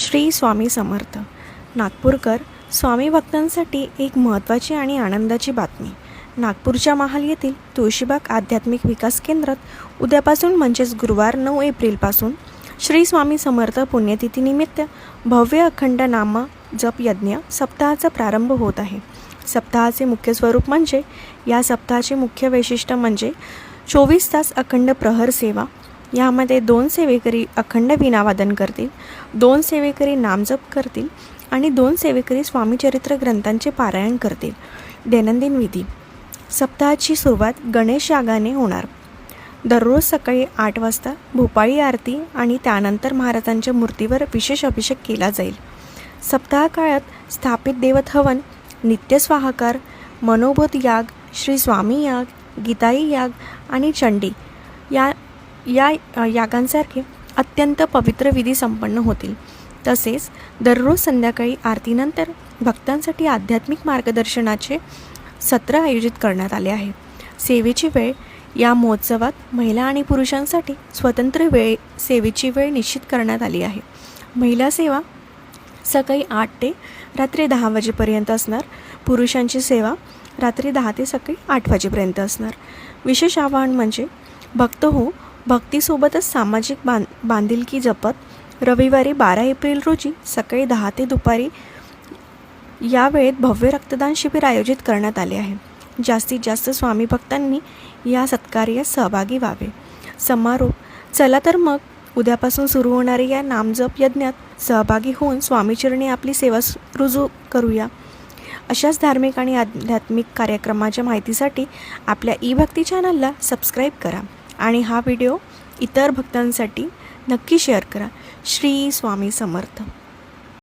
श्री स्वामी समर्थ. नागपूरकर स्वामी भक्तांसाठी एक महत्त्वाची आणि आनंदाची बातमी. नागपूरच्या महाल येथील तुळशीबाग आध्यात्मिक विकास केंद्रात उद्यापासून म्हणजेच गुरुवार 9 एप्रिलपासून श्री स्वामी समर्थ पुण्यतिथीनिमित्त भव्य अखंड नाम जप यज्ञ सप्ताहाचा प्रारंभ होत आहे. सप्ताहाचे मुख्य स्वरूप म्हणजे या सप्ताहाचे मुख्य वैशिष्ट्य म्हणजे 24 तास अखंड प्रहर सेवा. यामध्ये 2 सेवेकरी अखंड वीणावादन करतील, 2 सेवेकरी नामजप करतील आणि 2 सेवेकरी स्वामीचरित्र ग्रंथांचे पारायण करतील. दैनंदिन विधी. सप्ताहाची सुरुवात गणेश यागाने होणार. दररोज सकाळी 8 वाजता भोपाळी आरती आणि त्यानंतर महाराजांच्या मूर्तीवर विशेष अभिषेक केला जाईल. सप्ताह काळात स्थापित देवत हवन, नित्य स्वाहाकार, मनोबोध याग, श्री स्वामी याग, गीताई याग आणि चंडी या यागांसारखे अत्यंत पवित्र विधी संपन्न होतील. तसेच दररोज संध्याकाळी आरतीनंतर भक्तांसाठी आध्यात्मिक मार्गदर्शनाचे सत्र आयोजित करण्यात आले आहे. सेवेची वेळ. या महोत्सवात महिला आणि पुरुषांसाठी स्वतंत्र सेवेची वेळ निश्चित करण्यात आली आहे. महिला सेवा सकाळी 8 ते रात्री 10 वाजेपर्यंत असणार. पुरुषांची सेवा रात्री 10 ते सकाळी 8 वाजेपर्यंत असणार. विशेष आवाहन म्हणजे भक्त हो, भक्तीसोबतच सामाजिक बांधिलकी जपत रविवारी 12 एप्रिल रोजी सकाळी 10 ते दुपारी या वेळेत भव्य रक्तदान शिबिर आयोजित करण्यात आले आहे. जास्तीत जास्त स्वामी भक्तांनी या सत्कार्यात सहभागी व्हावे. समारोप. चला तर मग उद्यापासून सुरू होणाऱ्या या नामजप यज्ञात सहभागी होऊन स्वामीचरणी आपली सेवा रुजू करूया. अशाच धार्मिक आणि आध्यात्मिक कार्यक्रमाच्या माहितीसाठी आपल्या ई-भक्ती चॅनलला सबस्क्राईब करा आणि हा व्हिडिओ इतर भक्तांसाठी नक्की शेअर करा. श्री स्वामी समर्थ.